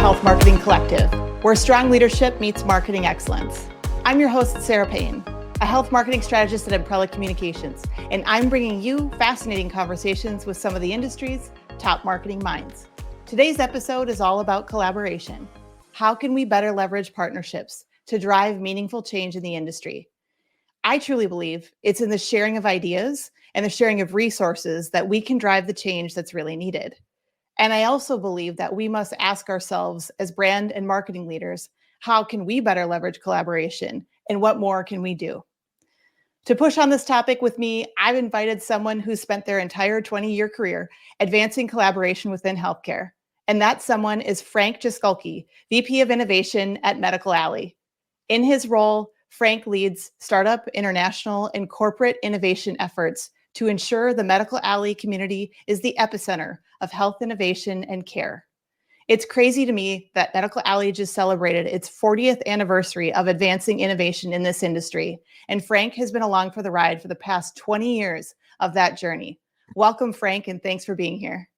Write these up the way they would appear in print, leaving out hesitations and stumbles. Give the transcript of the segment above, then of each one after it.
Health Marketing Collective, where strong leadership meets marketing excellence. I'm your host, Sara Payne, a health marketing strategist at Umbrella Communications, and I'm bringing you fascinating conversations with some of the industry's top marketing minds. Today's episode is all about collaboration. How can we better leverage partnerships to drive meaningful change in the industry? I truly believe it's in the sharing of ideas and the sharing of resources that we can drive the change that's really needed. And I also believe that we must ask ourselves as brand and marketing leaders, how can we better leverage collaboration and what more can we do? To push on this topic with me, I've invited someone who spent their entire 20-year career advancing collaboration within healthcare. And that someone is Frank Jaskulke, VP of Innovation at Medical Alley. In his role, Frank leads startup, international, and corporate innovation efforts to ensure the Medical Alley community is the epicenter of health innovation and care. It's crazy to me that Medical Alley just celebrated its 40th anniversary of advancing innovation in this industry, and Frank has been along for the ride for the past 20 years of that journey. Welcome, Frank, and thanks for being here.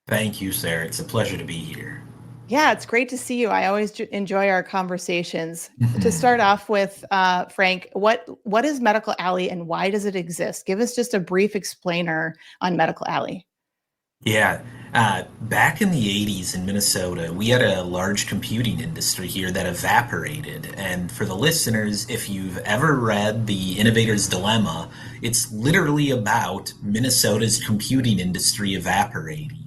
Thank you, Sarah. It's a pleasure to be here. Yeah, it's great to see you. I always enjoy our conversations. To start off with, Frank, what is Medical Alley and why does it exist? Give us just a brief explainer on Medical Alley. Yeah, back in the 80s in Minnesota, we had a large computing industry here that evaporated. And for the listeners, if you've ever read The Innovator's Dilemma, it's literally about Minnesota's computing industry evaporating.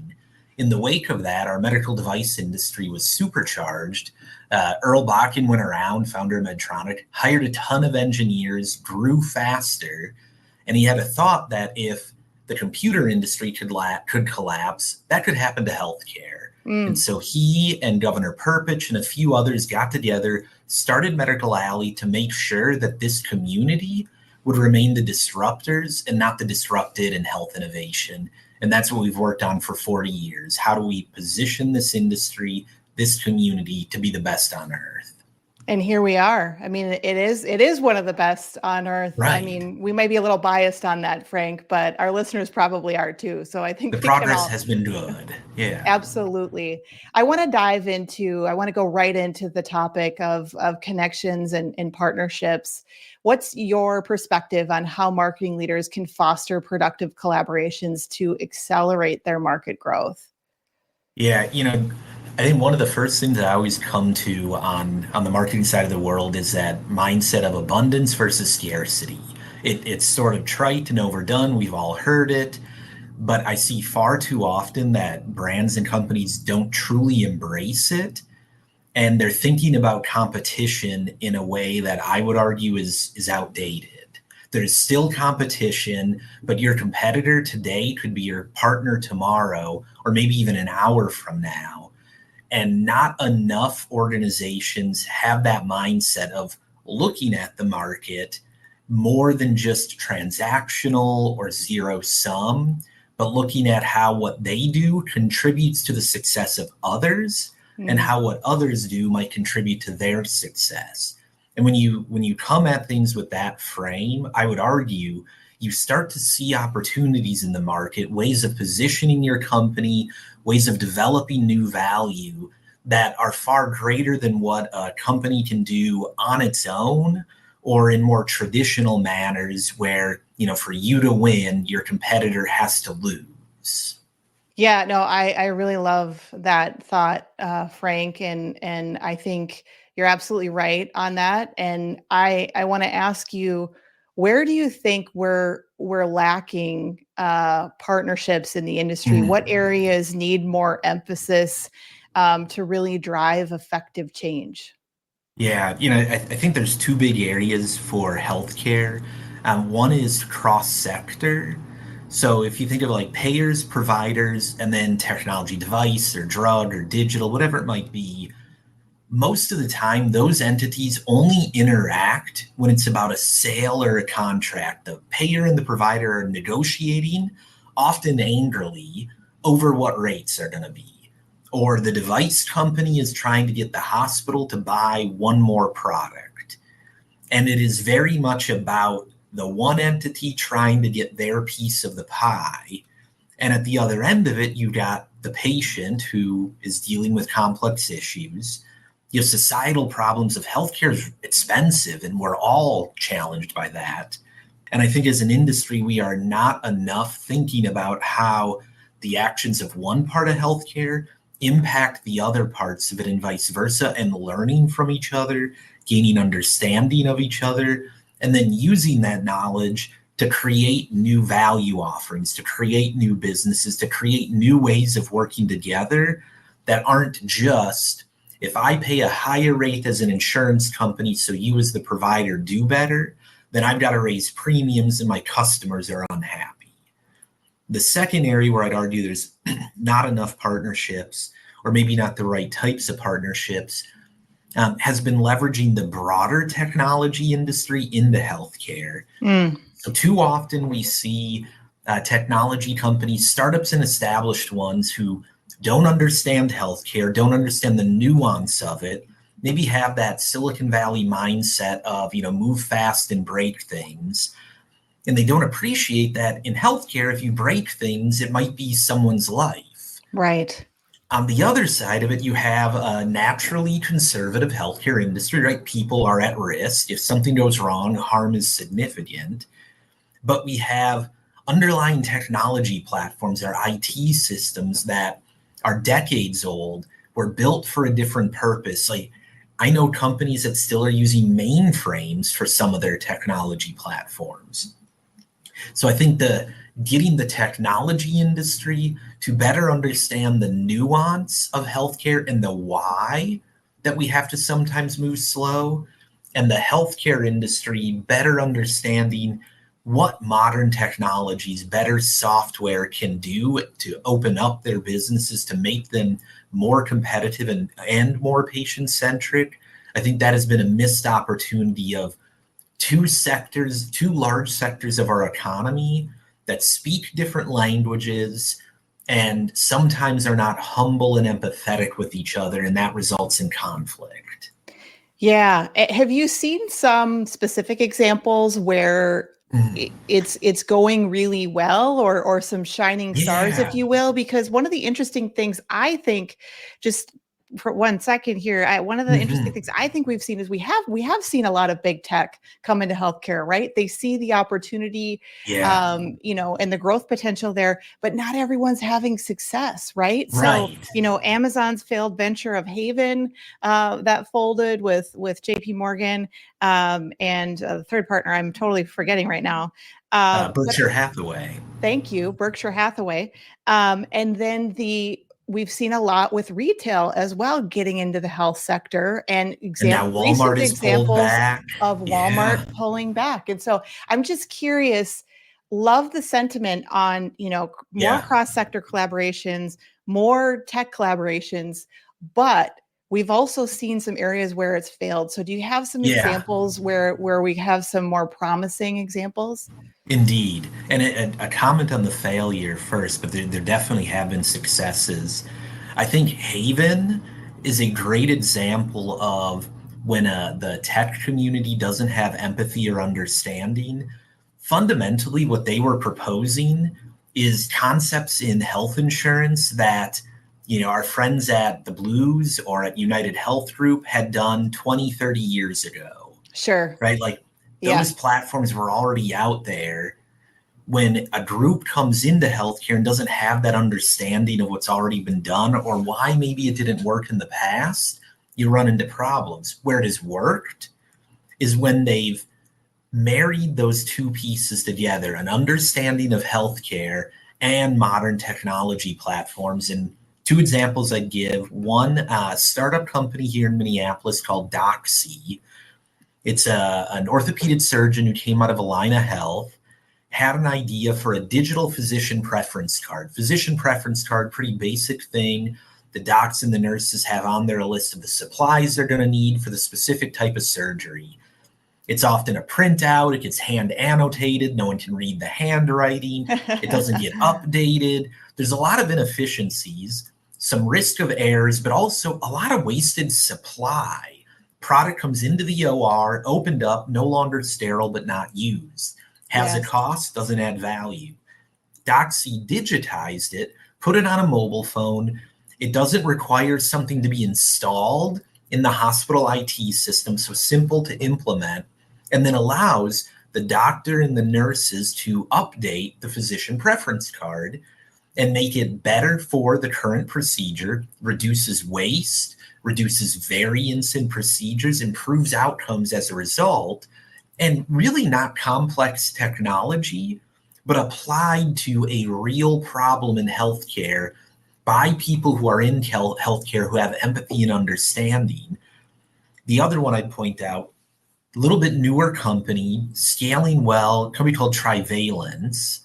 In the wake of that, our medical device industry was supercharged. Earl Bakken went around, founder of Medtronic, hired a ton of engineers, grew faster, and he had a thought that if the computer industry could collapse, that could happen to healthcare. And so he and Governor Perpich and a few others got together, started Medical Alley to make sure that this community would remain the disruptors and not the disrupted in health innovation. And that's what we've worked on for 40 years. How do we position this industry, this community to be the best on earth? And here we are. I mean, it is one of the best on earth. Right. I mean, we might be a little biased on that, Frank, but our listeners probably are too. So I think the progress has been good. Yeah. Absolutely. I want to go right into the topic of connections and partnerships. What's your perspective on how marketing leaders can foster productive collaborations to accelerate their market growth? Yeah, I think one of the first things I always come to on the marketing side of the world is that mindset of abundance versus scarcity. It's sort of trite and overdone. We've all heard it, but I see far too often that brands and companies don't truly embrace it. And they're thinking about competition in a way that I would argue is outdated. There's still competition, but your competitor today could be your partner tomorrow, or maybe even an hour from now. And not enough organizations have that mindset of looking at the market more than just transactional or zero sum, but looking at how what they do contributes to the success of others and how what others do might contribute to their success. And when you come at things with that frame, I would argue you start to see opportunities in the market, ways of positioning your company, ways of developing new value that are far greater than what a company can do on its own or in more traditional manners where, for you to win, your competitor has to lose. Yeah, no, I really love that thought, Frank, and I think you're absolutely right on that. And I want to ask you, where do you think we're lacking partnerships in the industry? What areas need more emphasis to really drive effective change? Yeah, I think there's two big areas for healthcare. One is cross-sector. So if you think of like payers, providers, and then technology device or drug or digital, whatever it might be, most of the time those entities only interact when it's about a sale or a contract. The payer and the provider are negotiating, often angrily, over what rates are going to be. Or the device company is trying to get the hospital to buy one more product. And it is very much about the one entity trying to get their piece of the pie. And at the other end of it, you got the patient who is dealing with complex issues. You know, societal problems of healthcare is expensive, and we're all challenged by that. And I think as an industry, we are not enough thinking about how the actions of one part of healthcare impact the other parts of it and vice versa, and learning from each other, gaining understanding of each other, and then using that knowledge to create new value offerings, to create new businesses, to create new ways of working together that aren't just, if I pay a higher rate as an insurance company so you as the provider do better, then I've got to raise premiums and my customers are unhappy. The second area where I'd argue there's not enough partnerships, or maybe not the right types of partnerships, has been leveraging the broader technology industry into healthcare. So too often we see technology companies, startups and established ones, who don't understand healthcare, don't understand the nuance of it, maybe have that Silicon Valley mindset of, move fast and break things. And they don't appreciate that in healthcare, if you break things, it might be someone's life. Right. On the other side of it, you have a naturally conservative healthcare industry, right? People are at risk. If something goes wrong, harm is significant. But we have underlying technology platforms, our IT systems that are decades old, were built for a different purpose. Like, I know companies that still are using mainframes for some of their technology platforms. So I think getting the technology industry to better understand the nuance of healthcare and the why that we have to sometimes move slow, and the healthcare industry better understanding what modern technologies, better software can do to open up their businesses, to make them more competitive and more patient-centric. I think that has been a missed opportunity of two large sectors of our economy that speak different languages and sometimes are not humble and empathetic with each other, and that results in conflict. Yeah. Have you seen some specific examples where it's going really well, or some shining stars, if you will? Because one of the interesting things, I think, just for 1 second here, one of the interesting things I think we've seen is we have seen a lot of big tech come into healthcare, right? They see the opportunity, and the growth potential there, but not everyone's having success, right? So, Amazon's failed venture of Haven, that folded with JP Morgan, and the third partner I'm totally forgetting right now. Berkshire Hathaway. Thank you, Berkshire Hathaway. And then we've seen a lot with retail as well, getting into the health sector, and now Walmart is pulled back. Of Walmart pulling back. And so I'm just curious, love the sentiment on, more cross-sector collaborations, more tech collaborations, but we've also seen some areas where it's failed. So do you have some examples where we have some more promising examples? Indeed. And a comment on the failure first, but there definitely have been successes. I think Haven is a great example of when the tech community doesn't have empathy or understanding. Fundamentally, what they were proposing is concepts in health insurance that, our friends at the Blues or at United Health Group had done 20, 30 years ago. Sure. Right? Like, those platforms were already out there. When a group comes into healthcare and doesn't have that understanding of what's already been done, or why maybe it didn't work in the past, you run into problems. Where it has worked is when they've married those two pieces together, an understanding of healthcare and modern technology platforms. And two examples I'd give: one, a startup company here in Minneapolis called Doxy. It's an orthopedic surgeon who came out of Allina Health, had an idea for a digital physician preference card. Physician preference card, pretty basic thing. The docs and the nurses have on there a list of the supplies they're going to need for the specific type of surgery. It's often a printout. It gets hand annotated. No one can read the handwriting. It doesn't get updated. There's a lot of inefficiencies, some risk of errors, but also a lot of wasted supply. Product comes into the OR, opened up, no longer sterile, but not used. Has a cost, doesn't add value. Doxy digitized it, put it on a mobile phone. It doesn't require something to be installed in the hospital IT system, so simple to implement, and then allows the doctor and the nurses to update the physician preference card and make it better for the current procedure, reduces waste, reduces variance in procedures, improves outcomes as a result, and really not complex technology, but applied to a real problem in healthcare by people who are in healthcare who have empathy and understanding. The other one I'd point out, a little bit newer company, scaling well, a company called Trivalence,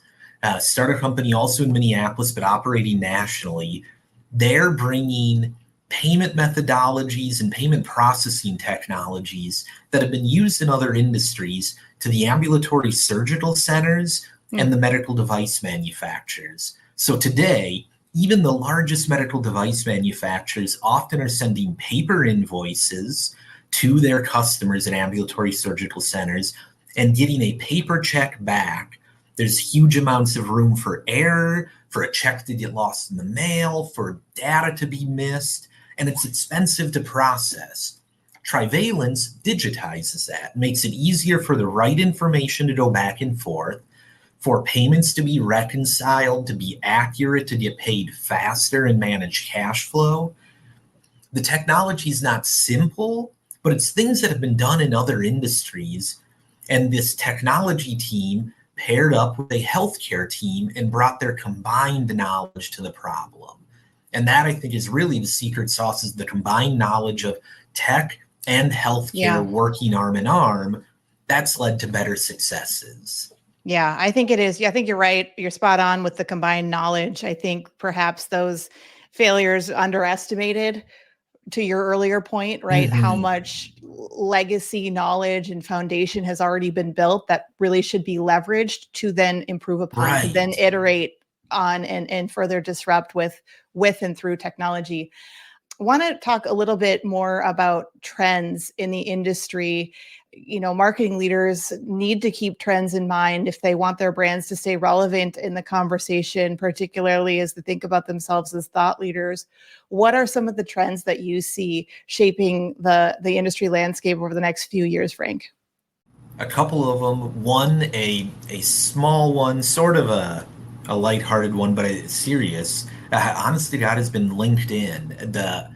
startup company also in Minneapolis, but operating nationally. They're bringing payment methodologies and payment processing technologies that have been used in other industries to the ambulatory surgical centers and the medical device manufacturers. So today, even the largest medical device manufacturers often are sending paper invoices to their customers at ambulatory surgical centers and getting a paper check back. There's huge amounts of room for error, for a check to get lost in the mail, for data to be missed, and it's expensive to process. Trivalence digitizes that, makes it easier for the right information to go back and forth, for payments to be reconciled, to be accurate, to get paid faster and manage cash flow. The technology is not simple, but it's things that have been done in other industries. And this technology team paired up with a healthcare team and brought their combined knowledge to the problem. And that, I think, is really the secret sauce, is the combined knowledge of tech and healthcare working arm in arm. That's led to better successes. Yeah, I think it is. Yeah, I think you're right. You're spot on with the combined knowledge. I think perhaps those failures underestimated, to your earlier point, right? How much legacy knowledge and foundation has already been built that really should be leveraged to then improve upon, to then iterate on and further disrupt with and through technology. I want to talk a little bit more about trends in the industry. You know, marketing leaders need to keep trends in mind if they want their brands to stay relevant in the conversation, particularly as they think about themselves as thought leaders. What are some of the trends that you see shaping the industry landscape over the next few years, Frank? A couple of them. One, a small one, sort of a lighthearted one, but it's serious. Honest to God, has been LinkedIn. The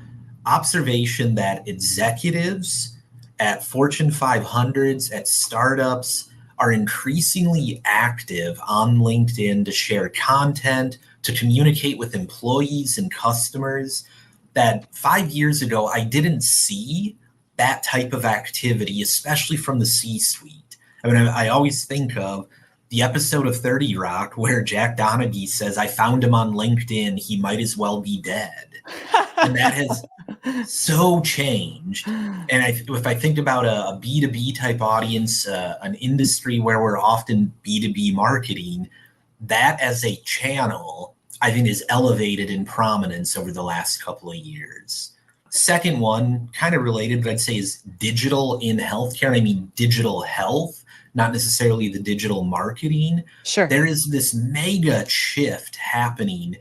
observation that executives at Fortune 500s, at startups, are increasingly active on LinkedIn to share content, to communicate with employees and customers, that 5 years ago, I didn't see that type of activity, especially from the C-suite. I mean, I always think of the episode of 30 Rock where Jack Donaghy says, I found him on LinkedIn, he might as well be dead. And that has so changed. And if I think about a B2B type audience, an industry where we're often B2B marketing, that as a channel, I think is elevated in prominence over the last couple of years. Second one, kind of related, but I'd say is digital in healthcare. I mean, digital health, not necessarily the digital marketing. Sure. There is this mega shift happening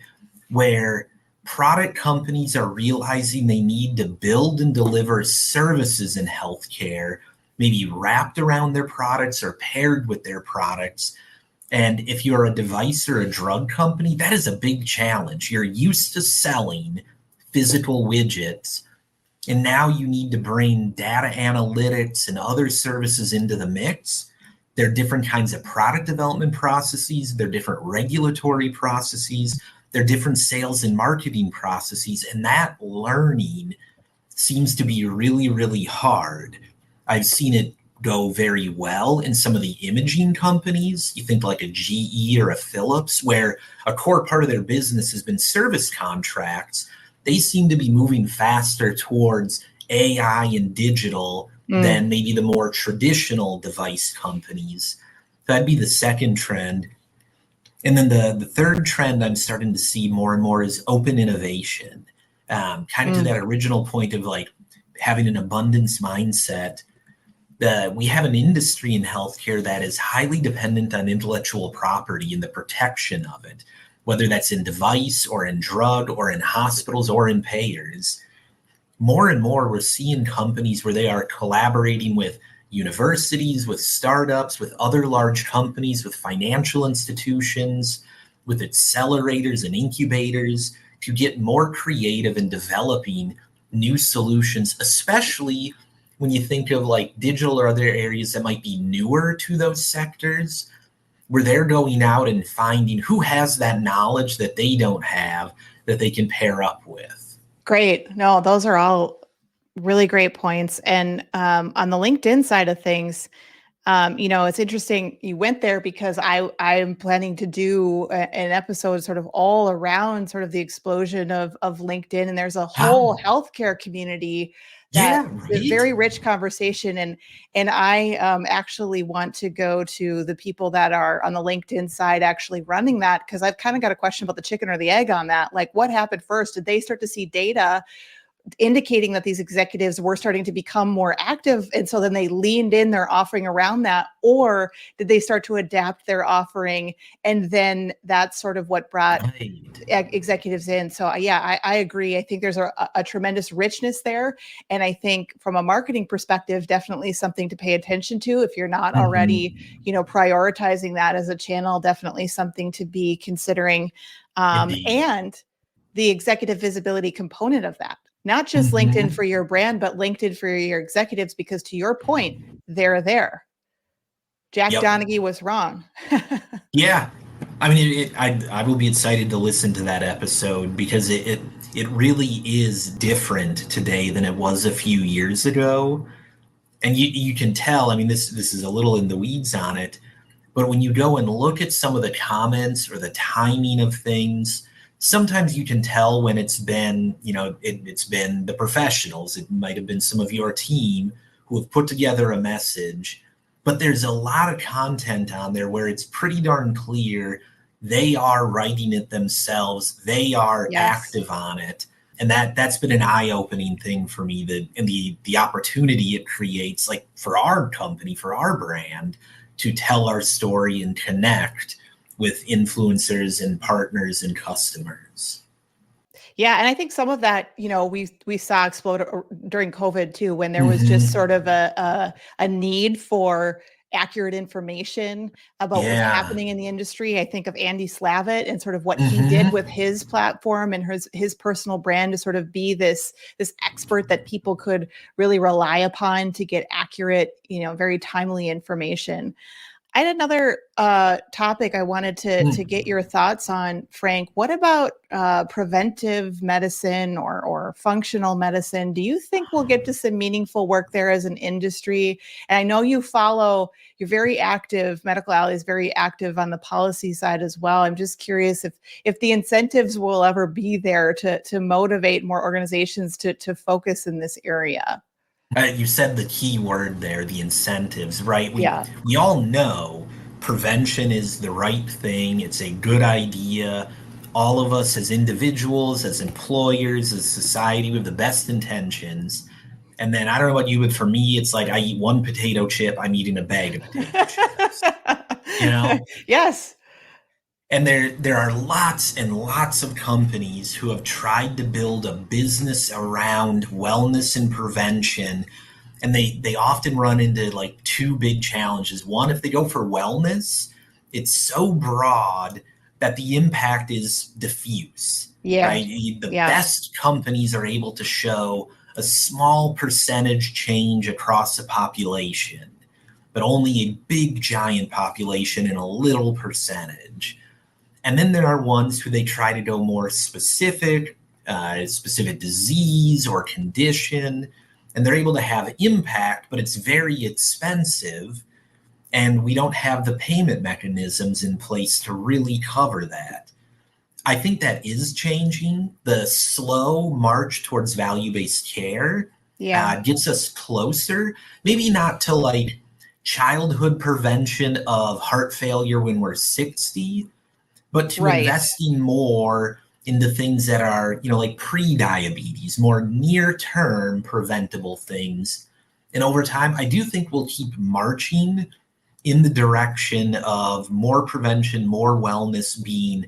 where product companies are realizing they need to build and deliver services in healthcare, maybe wrapped around their products or paired with their products. And if you're a device or a drug company, that is a big challenge. You're used to selling physical widgets, and now you need to bring data analytics and other services into the mix. There are different kinds of product development processes. There are different regulatory processes. There are different sales and marketing processes. And that learning seems to be really, really hard. I've seen it go very well in some of the imaging companies. You think like a GE or a Philips, where a core part of their business has been service contracts. They seem to be moving faster towards AI and digital than maybe the more traditional device companies. That'd be the second trend. And then the third trend I'm starting to see more and more is open innovation. Kind of to that original point of like having an abundance mindset. We have an industry in healthcare that is highly dependent on intellectual property and the protection of it. whether that's in device or in drug or in hospitals or in payers. More and more, we're seeing companies where they are collaborating with universities, with startups, with other large companies, with financial institutions, with accelerators and incubators to get more creative in developing new solutions, especially when you think of like digital or other areas that might be newer to those sectors, where they're going out and finding who has that knowledge that they don't have that they can pair up with. Great. No, those are all really great points. And on the LinkedIn side of things, it's interesting you went there because I'm planning to do an episode sort of all around sort of the explosion of LinkedIn, and there's a whole healthcare community that Yeah, right. very rich conversation, and I actually want to go to the people that are on the LinkedIn side actually running that, because I've kind of got a question about the chicken or the egg on that. Like, what happened first? Did they start to see data indicating that these executives were starting to become more active, and so then they leaned in their offering around that? Or did they start to adapt their offering, and then that's sort of what brought executives in? So yeah, I agree. I think there's a tremendous richness there, and I think from a marketing perspective, definitely something to pay attention to if you're not already prioritizing that as a channel. Definitely something to be considering, and the executive visibility component of that. Not just LinkedIn for your brand, but LinkedIn for your executives, because to your point, they're there. Jack Donaghy was wrong. Yeah. I mean, I will be excited to listen to that episode because it really is different today than it was a few years ago. And you can tell, I mean, this is a little in the weeds on it, but when you go and look at some of the comments or the timing of things, sometimes you can tell when it's been, it's been the professionals. It might have been some of your team who have put together a message, but there's a lot of content on there where it's pretty darn clear they are writing it themselves. They are active on it. And that's been an eye-opening thing for me, and the opportunity it creates, like for our company, for our brand, to tell our story and connect with influencers and partners and customers. Yeah, and I think some of that, we saw explode during COVID too, when there was just sort of a need for accurate information about what was happening in the industry. I think of Andy Slavitt and sort of what he did with his platform and his personal brand to sort of be this expert that people could really rely upon to get accurate, very timely information. I had another topic I wanted to get your thoughts on, Frank. What about preventive medicine or functional medicine? Do you think we'll get to some meaningful work there as an industry? And I know you're very active, Medical Alley is very active on the policy side as well. I'm just curious if the incentives will ever be there to motivate more organizations to focus in this area. You said the key word there, the incentives, right? We all know prevention is the right thing. It's a good idea. All of us as individuals, as employers, as society, we have the best intentions. And then I don't know about you, but for me, it's like I eat one potato chip, I'm eating a bag of potato chips. Yes. And there are lots and lots of companies who have tried to build a business around wellness and prevention. And they often run into like two big challenges. One, if they go for wellness, it's so broad that the impact is diffuse. Right? The best companies are able to show a small percentage change across a population, but only a big giant population in a little percentage. And then there are ones who they try to go more specific disease or condition, and they're able to have impact, but it's very expensive, and we don't have the payment mechanisms in place to really cover that. I think that is changing. The slow march towards value-based care gets us closer, maybe not to like childhood prevention of heart failure when we're 60, but to investing more into things that are, like pre-diabetes, more near-term preventable things. And over time, I do think we'll keep marching in the direction of more prevention, more wellness being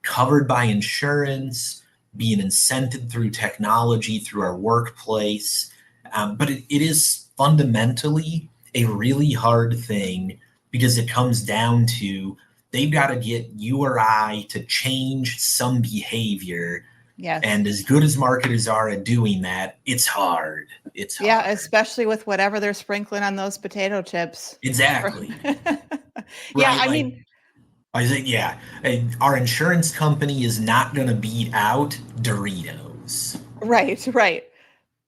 covered by insurance, being incented through technology, through our workplace. But it is fundamentally a really hard thing because it comes down to they've got to get you or I to change some behavior. Yes. And as good as marketers are at doing that, it's hard. It's Yeah, hard. especially with whatever they're sprinkling on those potato chips. Exactly. Yeah, Right. I Like mean, I think, yeah, and our insurance company is not going to beat out Doritos. right, right.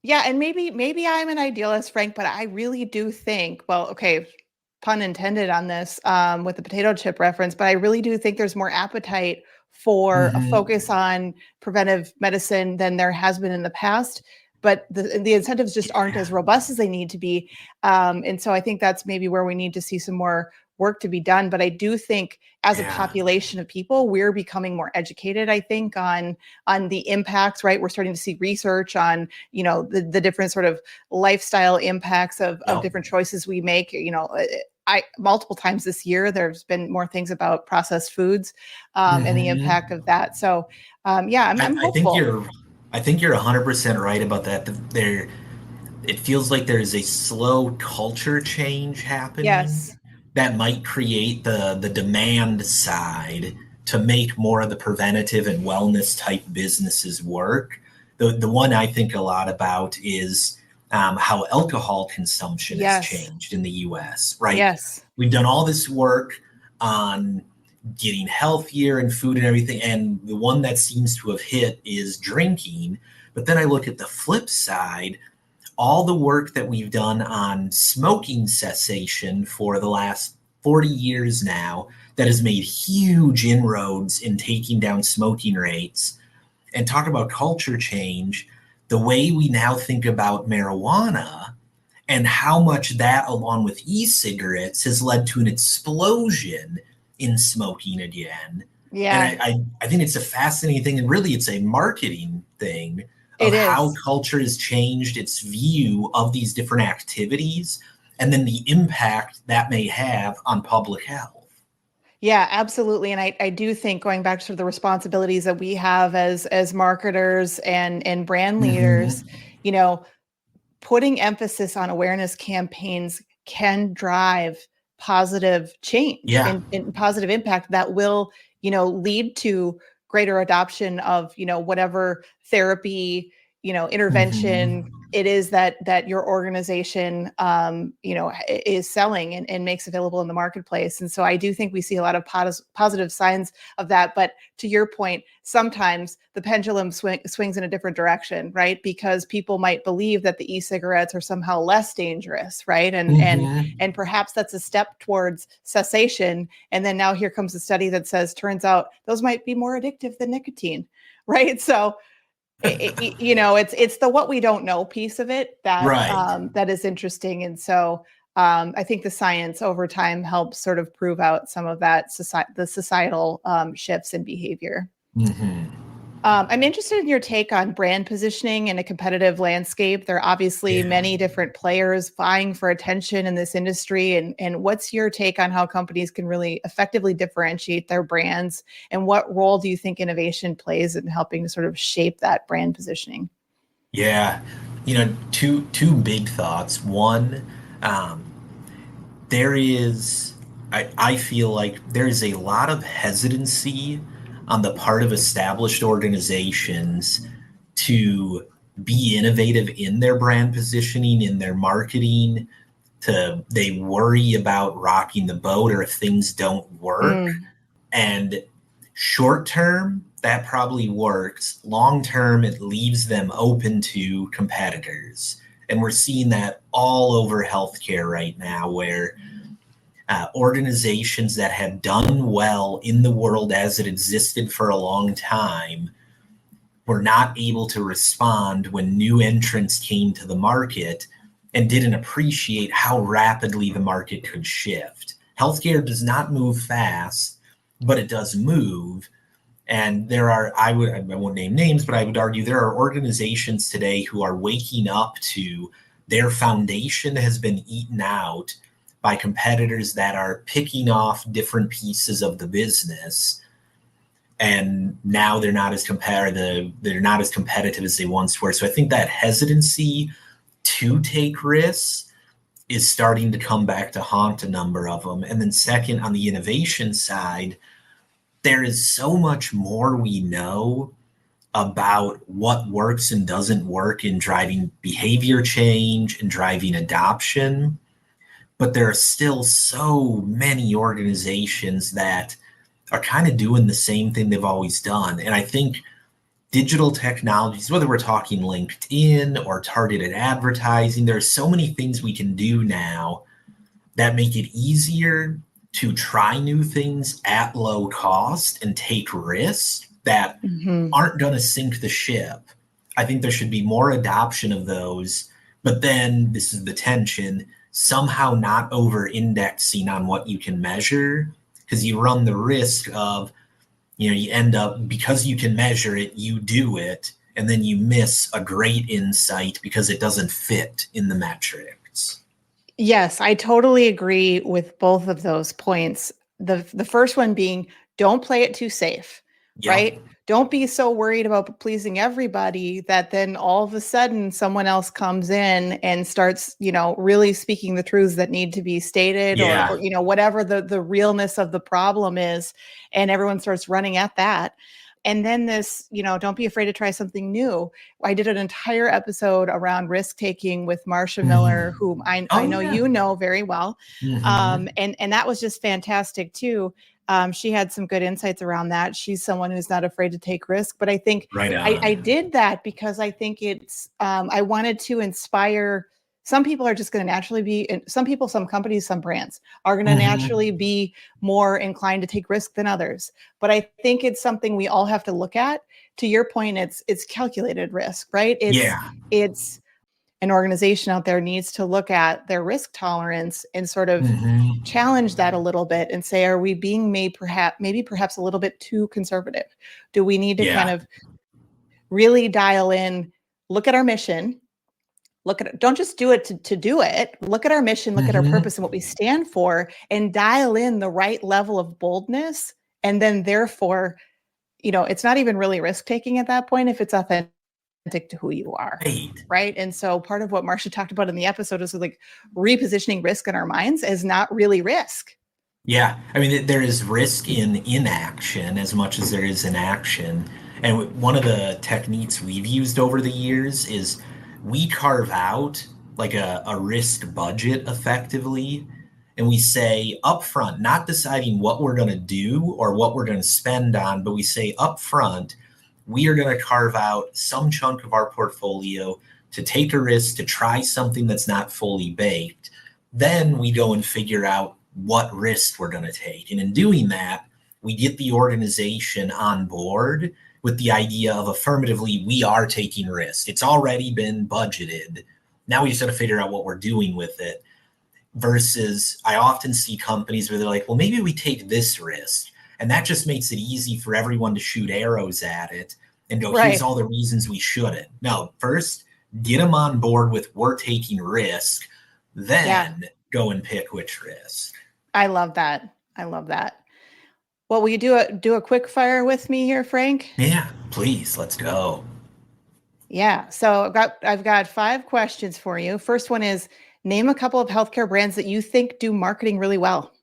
Yeah, and maybe I'm an idealist, Frank, but I really do think, well, okay, pun intended on this with the potato chip reference, but I really do think there's more appetite for a Hmm. focus on preventive medicine than there has been in the past. But the incentives just aren't Yeah. as robust as they need to be. And so I think that's maybe where we need to see some more work to be done. But I do think as a Yeah. population of people, we're becoming more educated, I think, on the impacts, right? We're starting to see research on, the different sort of lifestyle impacts of Yep. different choices we make. I multiple times this year there's been more things about processed foods and the Hmm. impact of that. So yeah, I'm I think hopeful. you're 100% right about that. There, it feels like there's a slow culture change happening Yes. that might create the demand side to make more of the preventative and wellness type businesses work. The one I think a lot about is how alcohol consumption has Yes. changed in the US, right? Yes. We've done all this work on getting healthier and food and everything. And the one that seems to have hit is drinking. But then I look at the flip side, all the work that we've done on smoking cessation for the last 40 years now that has made huge inroads in taking down smoking rates. And talk about culture change, the way we now think about marijuana and how much that, along with e-cigarettes, has led to an explosion in smoking again. And Yeah, I think it's a fascinating thing, and really it's a marketing thing of it how is. culture has changed its view of these different activities and then the impact that may have on public health. Yeah, absolutely. And I do think going back to the responsibilities that we have as marketers and brand leaders, Mm-hmm. you know, putting emphasis on awareness campaigns can drive positive change Yeah. and positive impact that will, lead to greater adoption of, whatever therapy, intervention Mm-hmm. it is that your organization is selling and makes available in the marketplace. And so I do think we see a lot of positive signs of that. But to your point, sometimes the pendulum swings in a different direction, right? Because people might believe that the e-cigarettes are somehow less dangerous, right? And Mm-hmm. perhaps that's a step towards cessation. And then now here comes a study that says, turns out those might be more addictive than nicotine, right? So it's the what we don't know piece of it that Right. that is interesting. And so I think the science over time helps sort of prove out some of that the societal shifts in behavior. Mm-hmm. I'm interested in your take on brand positioning in a competitive landscape. There are obviously Yeah. many different players vying for attention in this industry. And what's your take on how companies can really effectively differentiate their brands? And what role do you think innovation plays in helping to sort of shape that brand positioning? Yeah. Two big thoughts. One, um, there is I feel like there is a lot of hesitancy on the part of established organizations to be innovative in their brand positioning, in their marketing. They worry about rocking the boat or if things don't work. Mm, And short term, that probably works. Long term, it leaves them open to competitors. And we're seeing that all over healthcare right now, where organizations that have done well in the world as it existed for a long time were not able to respond when new entrants came to the market and didn't appreciate how rapidly the market could shift. Healthcare does not move fast, but it does move. And I won't name names, but I would argue there are organizations today who are waking up to their foundation has been eaten out by competitors that are picking off different pieces of the business. and now they're not as competitive as they once were. So I think that hesitancy to take risks is starting to come back to haunt a number of them. And then second, on the innovation side, there is so much more we know about what works and doesn't work in driving behavior change and driving adoption. But there are still so many organizations that are kind of doing the same thing they've always done. And I think digital technologies, whether we're talking LinkedIn or targeted advertising, there are so many things we can do now that make it easier to try new things at low cost and take risks that aren't going to sink the ship. I think there should be more adoption of those, but then this is the tension, somehow not over indexing on what you can measure, because you run the risk of, you end up, because you can measure it, you do it, and then you miss a great insight because it doesn't fit in the metrics. Yes, I totally agree with both of those points. The first one being, don't play it too safe, right? Don't be so worried about pleasing everybody that then all of a sudden someone else comes in and starts, really speaking the truths that need to be stated, or whatever the realness of the problem is, and everyone starts running at that. And then this, don't be afraid to try something new. I did an entire episode around risk taking with Marcia Miller, whom I know you know very well. And that was just fantastic too. She had some good insights around that. She's someone who's not afraid to take risk, but I think I did that because I think it's, I wanted to inspire. Some people are just going to naturally be, some people, some companies, some brands are going to naturally be more inclined to take risk than others. But I think it's something we all have to look at. To your point, it's calculated risk, right? It's an organization out there needs to look at their risk tolerance and sort of challenge that a little bit and say, are we being made perhaps a little bit too conservative? Do we need to kind of really dial in, look at our mission, don't just do it to do it. Look at our mission, look at our purpose and what we stand for, and dial in the right level of boldness. And then therefore, it's not even really risk taking at that point if it's authentic to who you are. Right. And so part of what Marcia talked about in the episode is like repositioning risk in our minds as not really risk. Yeah. I mean, there is risk in inaction as much as there is in action. And one of the techniques we've used over the years is we carve out like a risk budget effectively. And we say upfront, not deciding what we're going to do or what we're going to spend on, but we say upfront, we are going to carve out some chunk of our portfolio to take a risk, to try something that's not fully baked. Then we go and figure out what risk we're going to take. And in doing that, we get the organization on board with the idea of affirmatively, we are taking risk. It's already been budgeted. Now we just got to figure out what we're doing with it. Versus I often see companies where they're like, well, maybe we take this risk. And that just makes it easy for everyone to shoot arrows at it and go, here's all the reasons we shouldn't. No, first, get them on board with we're taking risk, then go and pick which risk. I love that. Well, will you do a quick fire with me here, Frank? Yeah, please. Let's go. Yeah. So I've got 5 questions for you. First one is, name a couple of healthcare brands that you think do marketing really well.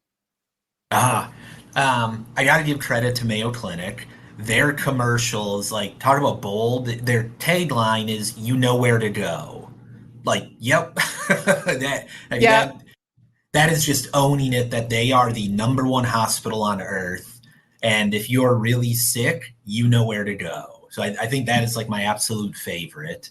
I got to give credit to Mayo Clinic. Their commercials, like, talk about bold. Their tagline is, you know where to go. Like, yep. That is just owning it, that they are the #1 hospital on earth. And if you're really sick, you know where to go. So I think that is like my absolute favorite.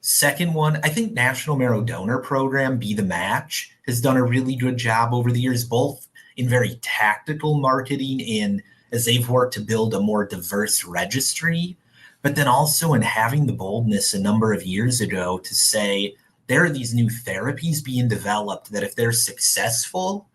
Second one, I think National Marrow Donor Program, Be the Match, has done a really good job over the years, both in very tactical marketing and as they've worked to build a more diverse registry, but then also in having the boldness a number of years ago to say there are these new therapies being developed that if they're successful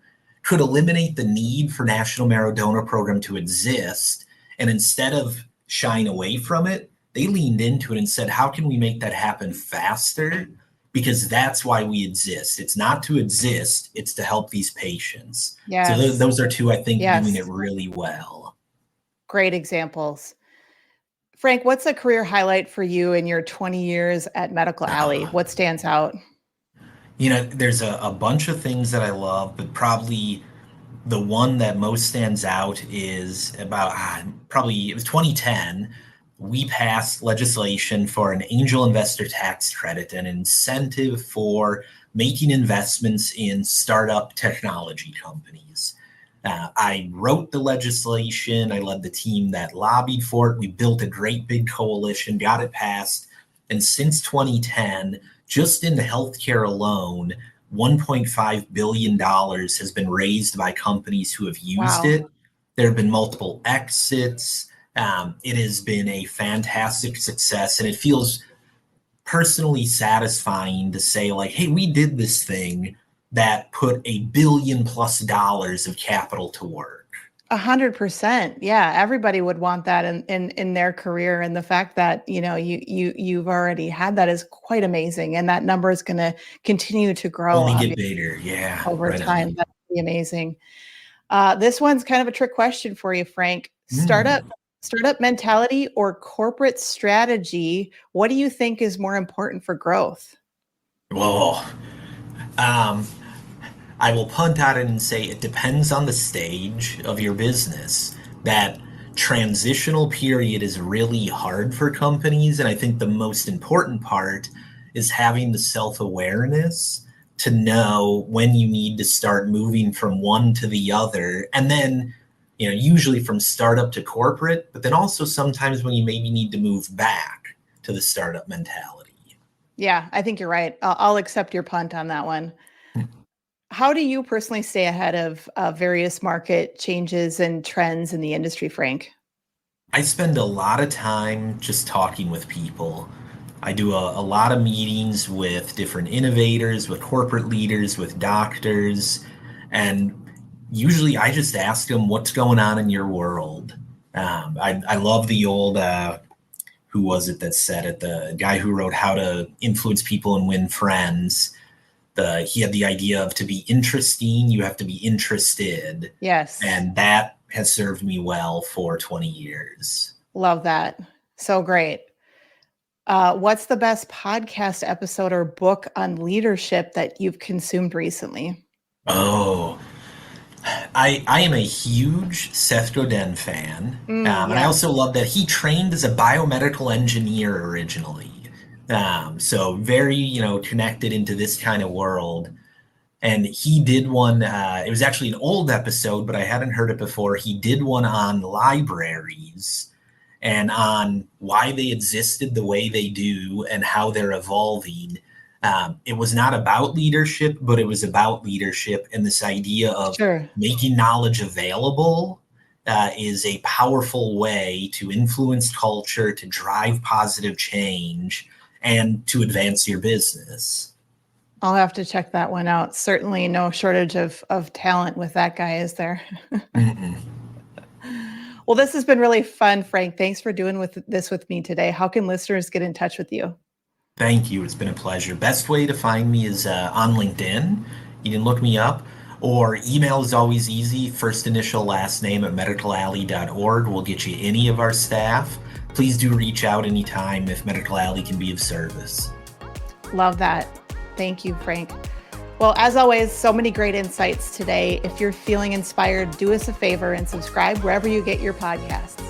could eliminate the need for National Marrow Donor Program to exist. And instead of shying away from it, they leaned into it and said, how can we make that happen faster? Because that's why we exist. It's not to exist, it's to help these patients. So those are 2, I think, doing it really well. Great examples. Frank, what's a career highlight for you in your 20 years at Medical Alley? What stands out? There's a bunch of things that I love, but probably the one that most stands out is about probably it was 2010. We passed legislation for an angel investor tax credit, an incentive for making investments in startup technology companies. I wrote the legislation. I led the team that lobbied for it. We built a great big coalition, got it passed. And since 2010, just in the healthcare alone, $1.5 billion has been raised by companies who have used it. There have been multiple exits. It has been a fantastic success, and it feels personally satisfying to say, like, hey, we did this thing that put $1 billion+ of capital to work. 100%. Yeah, everybody would want that in their career, and the fact that you've already had that is quite amazing, and that number is going to continue to grow. Only get bigger, yeah, over time. That'd be amazing. This one's kind of a trick question for you, Frank. Startup mentality or corporate strategy? What do you think is more important for growth? Whoa. I will punt at it and say it depends on the stage of your business. That transitional period is really hard for companies, and I think the most important part is having the self-awareness to know when you need to start moving from one to the other, and then usually from startup to corporate, but then also sometimes when you maybe need to move back to the startup mentality. Yeah, I think you're right. I'll accept your punt on that one. How do you personally stay ahead of various market changes and trends in the industry, Frank? I spend a lot of time just talking with people. I do a lot of meetings with different innovators, with corporate leaders, with doctors, and usually I just ask them, what's going on in your world? I love the old, who was it that said it? The guy who wrote How to Influence People and Win Friends. He had the idea of, to be interesting, you have to be interested. Yes. And that has served me well for 20 years. Love that. So great. What's the best podcast episode or book on leadership that you've consumed recently? Oh, I am a huge Seth Godin fan. And I also love that he trained as a biomedical engineer originally. So very, connected into this kind of world. And he did one, it was actually an old episode, but I hadn't heard it before. He did one on libraries and on why they existed the way they do and how they're evolving. It was not about leadership, but it was about leadership and this idea of making knowledge available is a powerful way to influence culture, to drive positive change, and to advance your business. I'll have to check that one out. Certainly no shortage of talent with that guy, is there? Well, this has been really fun, Frank. Thanks for doing this with me today. How can listeners get in touch with you? Thank you. It's been a pleasure. Best way to find me is on LinkedIn. You can look me up, or email is always easy. First initial, last name at medicalalley.org will get you any of our staff. Please do reach out anytime if Medical Alley can be of service. Love that. Thank you, Frank. Well, as always, so many great insights today. If you're feeling inspired, do us a favor and subscribe wherever you get your podcasts.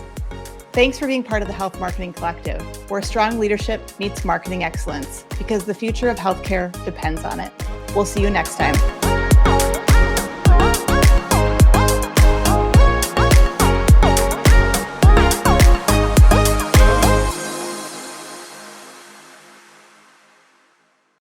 Thanks for being part of the Health Marketing Collective, where strong leadership meets marketing excellence, because the future of healthcare depends on it. We'll see you next time.